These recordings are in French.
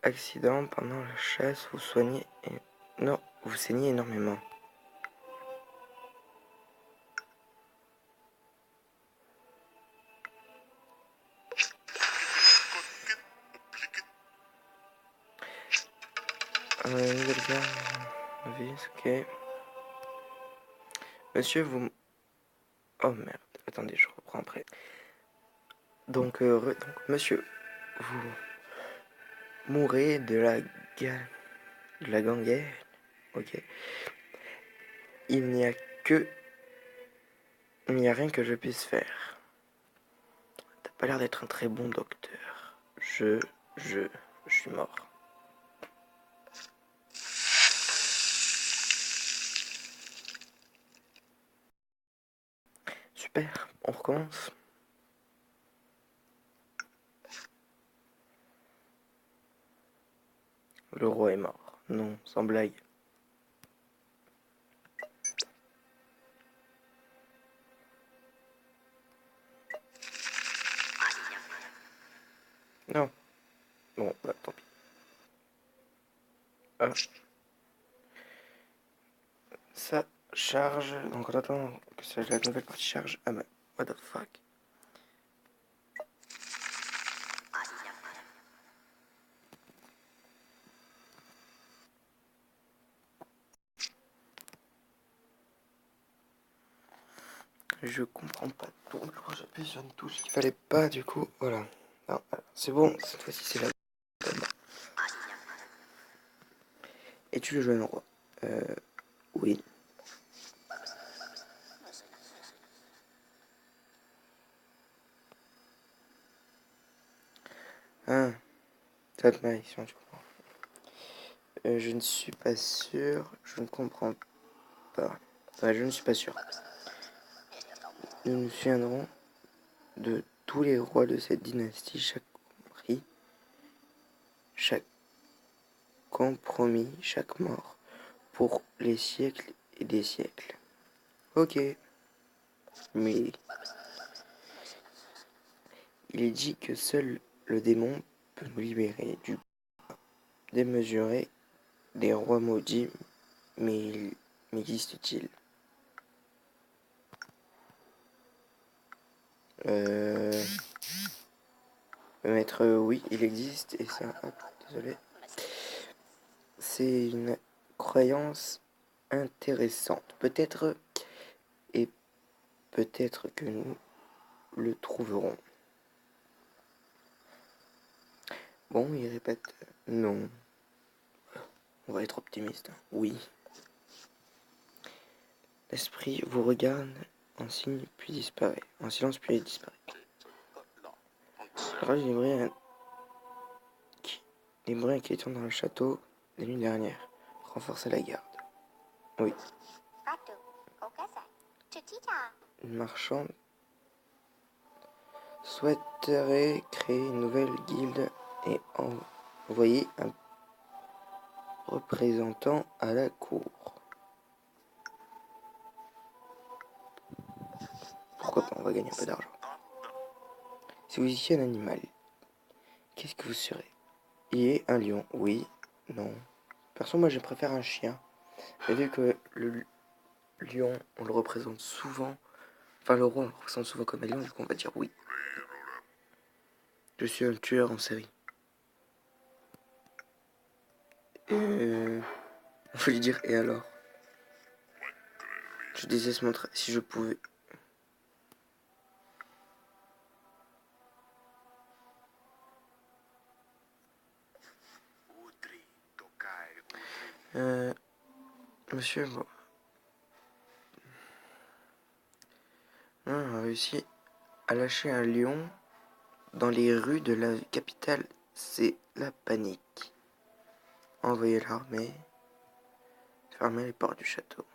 Accident pendant la chasse, vous soignez et... Non, vous saignez énormément. Nouvelle garde, novice, ok. Monsieur, vous... Oh merde, attendez, je reprends après. Donc, monsieur, vous mourrez de la gangrène, ok. Il n'y a rien que je puisse faire. T'as pas l'air d'être un très bon docteur. Je suis mort. Super, on recommence. Le roi est mort. Non, sans blague. Non. Bon, bah, tant pis. Ah. Ça charge. Donc on attend que la nouvelle partie charge. Ah bah, what the fuck. Je comprends pas tout. Alors j'appuie sur une touche qu'il fallait pas, du coup, voilà. Non, c'est bon, cette fois-ci c'est la bonne. Es-tu le jeune roi? Oui. Ah, cette malédiction, tu comprends. Je ne suis pas sûr, je ne comprends pas. Ouais, je ne suis pas sûr. Nous nous souviendrons de tous les rois de cette dynastie, chaque compromis, chaque mort, pour les siècles et des siècles. Ok, mais il est dit que seul le démon peut nous libérer du démesuré des rois maudits, mais existe-t-il? Maître, oui, il existe, et c'est un... désolé. C'est une croyance intéressante. Peut-être, et peut-être que nous le trouverons. Bon, il répète non. On va être optimiste. Oui. L'esprit vous regarde en signe puis disparaît. En silence puis il disparaît. Alors les bruits inquiétants dans le château la nuit dernière renforçaient la garde. Oui. Une marchande souhaiterait créer une nouvelle guilde et envoyer un représentant à la cour. Pourquoi pas, on va gagner un peu d'argent. Si vous étiez un animal, qu'est-ce que vous serez? Il est un lion, oui, non. Perso, moi je préfère un chien. Mais vu que le lion, on le représente souvent, enfin le roi, on le représente souvent comme un lion, du coup on va dire oui. Je suis un tueur en série. On va lui dire et alors? Je disais ce montre si je pouvais. Monsieur, bon. On a réussi à lâcher un lion dans les rues de la capitale. C'est la panique. Envoyer l'armée. Fermer les portes du château.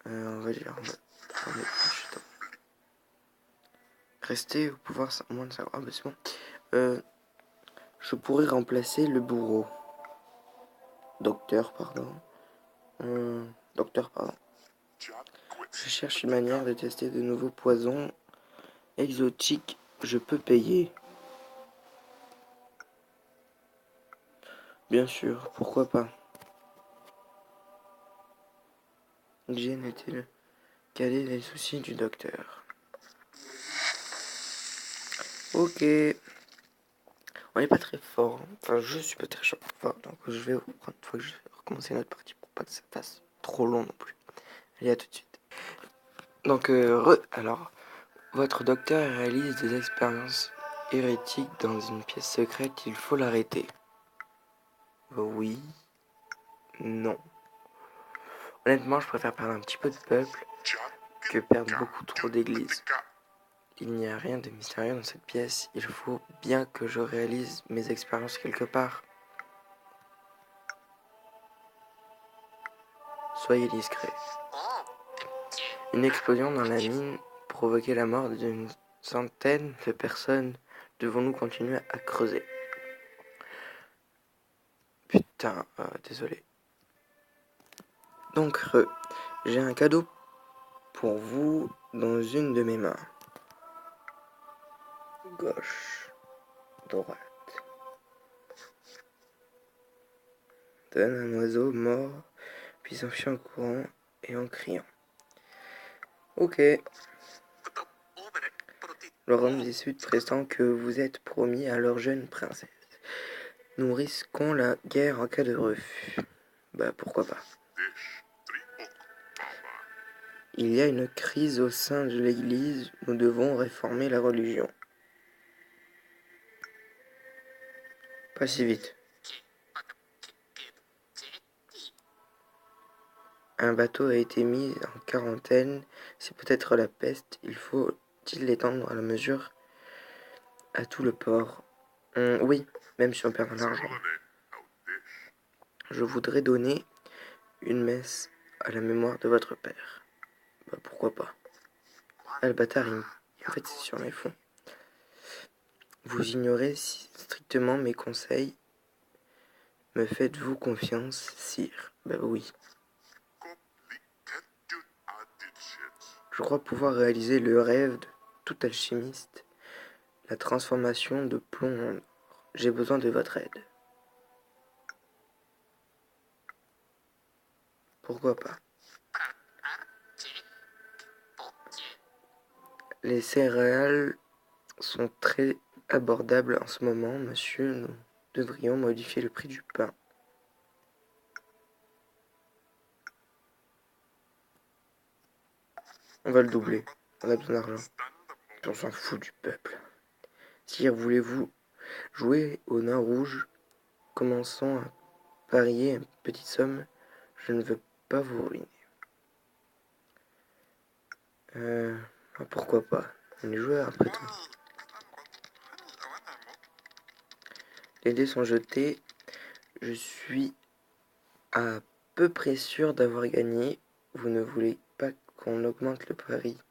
On va dire fermer le château. Rester au pouvoir sans moins de savoir. Ah bah c'est bon. Je pourrais remplacer le bourreau. Docteur, pardon. Docteur, pardon. Je cherche une manière de tester de nouveaux poisons exotiques. Je peux payer. Bien sûr, pourquoi pas. Jane a-t-il calé les soucis du docteur? Ok. On n'est pas très fort. Enfin, je suis pas très fort. Donc, je vais reprendre une fois que je vais recommencer notre partie pour pas que ça fasse trop long non plus. Allez, à tout de suite. Donc, alors, votre docteur réalise des expériences hérétiques dans une pièce secrète. Il faut l'arrêter. Oui. Non. Honnêtement, je préfère perdre un petit peu de peuple que perdre beaucoup trop d'églises. Il n'y a rien de mystérieux dans cette pièce. Il faut bien que je réalise mes expériences quelque part. Soyez discret. Une explosion dans la mine provoquait la mort d'une centaine de personnes. Devons-nous continuer à creuser? Putain, désolé. Donc, j'ai un cadeau pour vous dans une de mes mains. Gauche, droite. Donne un oiseau mort, puis s'enfuit en courant et en criant. Ok. Leur homme discute prétend que vous êtes promis à leur jeune princesse. Nous risquons la guerre en cas de refus. Bah pourquoi pas. Il y a une crise au sein de l'Église, nous devons réformer la religion. Pas si vite. Un bateau a été mis en quarantaine, c'est peut-être la peste, il faut-il l'étendre à la mesure à tout le port? Oui, même si on perd de l'argent. Je voudrais donner une messe à la mémoire de votre père. Bah pourquoi pas. Ah, le bâtard, en fait c'est sur mes fonds. Vous ignorez strictement mes conseils. Me faites-vous confiance, sire? Bah oui. Je crois pouvoir réaliser le rêve de tout alchimiste, la transformation de plomb en or. J'ai besoin de votre aide. Pourquoi pas? Les céréales sont très abordables en ce moment, monsieur. Nous devrions modifier le prix du pain. On va le doubler. On a besoin d'argent. On s'en fout du peuple. Sire, voulez-vous jouer au nain rouge? Commençons à parier une petite somme. Je ne veux pas vous ruiner. Pourquoi pas? On est joueur après tout. Les dés sont jetés. Je suis à peu près sûr d'avoir gagné. Vous ne voulez pas qu'on augmente le pari?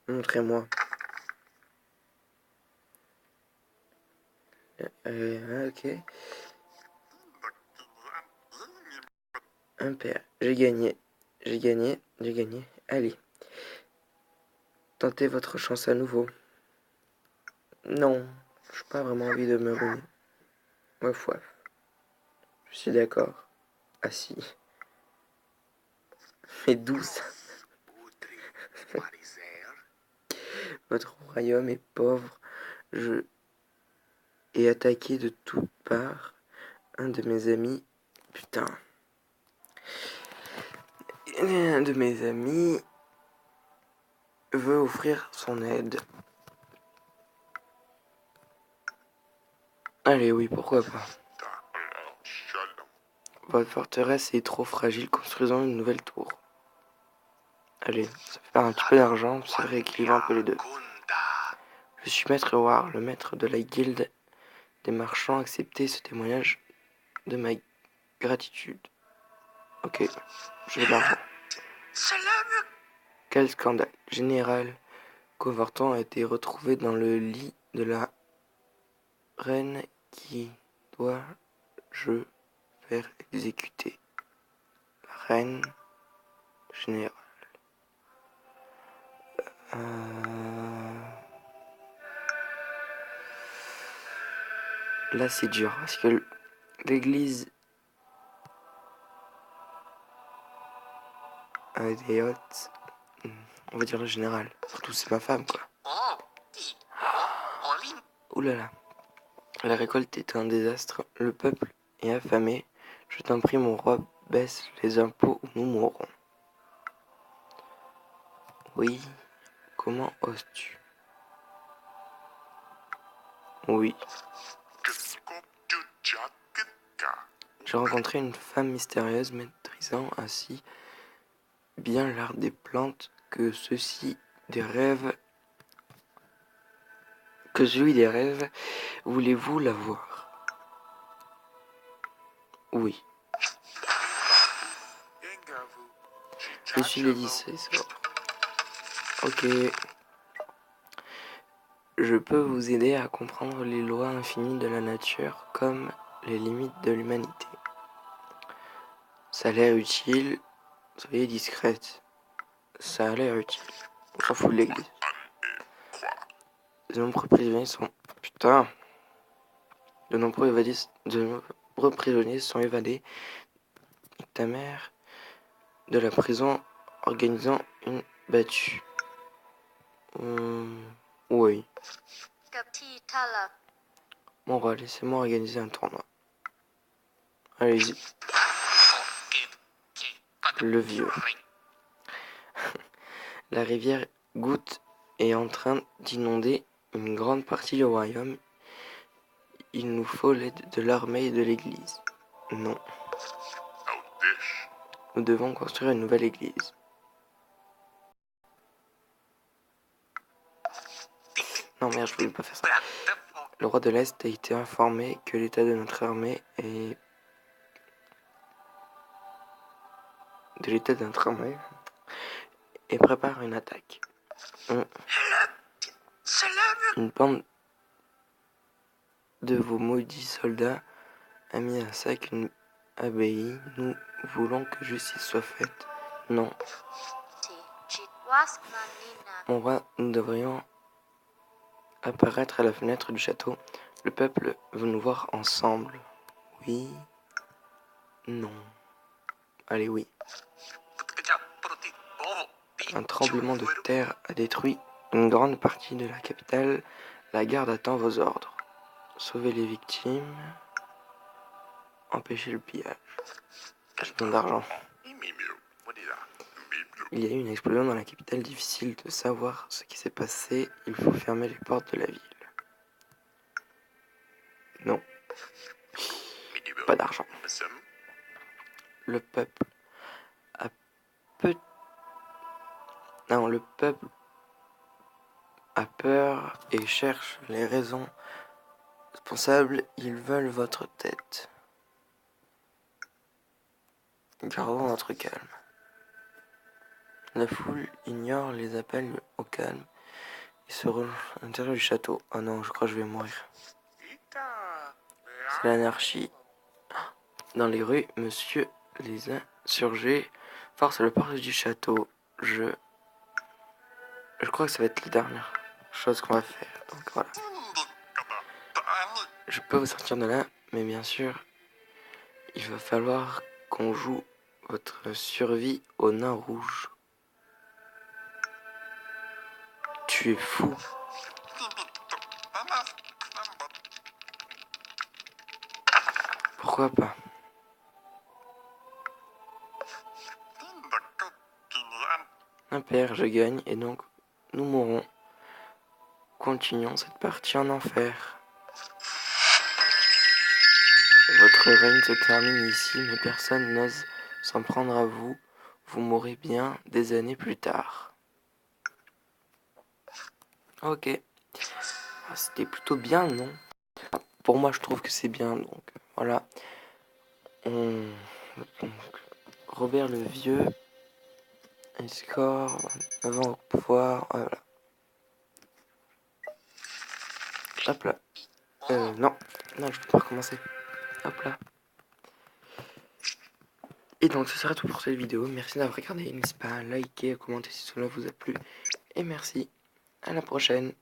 Montrez-moi. Ok. Impair. J'ai gagné. J'ai gagné. J'ai gagné. Allez. Tentez votre chance à nouveau. Non. Je n'ai pas vraiment envie de me ruiner. Waf waf. Je suis d'accord. Ah si. Mais d'où ça? Votre royaume est pauvre. Je ai attaqué de toutes parts. Un de mes amis. Putain. Un de mes amis veut offrir son aide. Allez, oui, pourquoi pas. Votre forteresse est trop fragile, construisons une nouvelle tour. Allez, ça fait faire un petit peu d'argent, ça rééquilibre un peu les deux. Je suis Maître War, le maître de la guilde des marchands. Acceptez ce témoignage de ma gratitude. Ok, je veux de l'argent. Quel scandale. Général Coverton a été retrouvé dans le lit de la reine qui dois-je faire exécuter? La reine générale. là c'est dur, parce que l'église a des hôtes, on va dire le général. Surtout c'est ma femme, quoi. Ouh là là. La récolte est un désastre, le peuple est affamé. Je t'en prie, mon roi, baisse les impôts ou nous mourrons. Oui, comment oses-tu? Oui. J'ai rencontré une femme mystérieuse maîtrisant ainsi bien l'art des plantes que celui des rêves. Voulez-vous la voir? Oui. Je suis Lady César. Ok. Je peux vous aider à comprendre les lois infinies de la nature comme les limites de l'humanité. Ça a l'air utile. Soyez discrète. Ça a l'air utile. On s'en fout de l'église. De nombreux prisonniers sont... Putain. De nombreux prisonniers sont évadés. Ta mère de la prison organisant une battue. Oui. Mon roi, laissez-moi organiser un tournoi. Allez-y. Le vieux. La rivière Goutte est en train d'inonder une grande partie du royaume. Il nous faut l'aide de l'armée et de l'église. Non. Nous devons construire une nouvelle église. Non merde, je voulais pas faire ça. Le roi de l'Est a été informé que l'état de notre armée est... et prépare une attaque. Une bande de vos maudits soldats a mis à sac une abbaye. Nous voulons que justice soit faite. Non. Mon roi, nous devrions apparaître à la fenêtre du château. Le peuple veut nous voir ensemble. Oui. Non. Allez, oui. Un tremblement de terre a détruit une grande partie de la capitale. La garde attend vos ordres. Sauvez les victimes. Empêcher le pillage. J'ai besoin d'argent. Il y a eu une explosion dans la capitale. Difficile de savoir ce qui s'est passé. Il faut fermer les portes de la ville. Non. Pas d'argent. Le peuple a peu... Non, le peuple a peur et cherche les raisons responsables. Ils veulent votre tête. Gardons notre calme. La foule ignore les appels au calme et se range à l'intérieur du château. Oh non, je crois que je vais mourir. C'est l'anarchie. Dans les rues, monsieur, les insurgés forcent le porte du château. Je crois que ça va être la dernière chose qu'on va faire. Donc voilà. Je peux vous sortir de là, mais bien sûr, il va falloir qu'on joue votre survie au nain rouge. Tu es fou. Pourquoi pas? Impair, je gagne et donc nous mourrons. Continuons cette partie en enfer. Votre règne se termine ici, mais personne n'ose s'en prendre à vous. Vous mourrez bien des années plus tard. Ok. Ah, c'était plutôt bien, non? Pour moi, je trouve que c'est bien, donc voilà. Donc, Robert le Vieux, il score avant au pouvoir, voilà. Hop là. Non, je peux pas recommencer. Hop là. Et donc, ce sera tout pour cette vidéo. Merci d'avoir regardé. N'hésitez pas à liker, à commenter si cela vous a plu. Et merci. À la prochaine.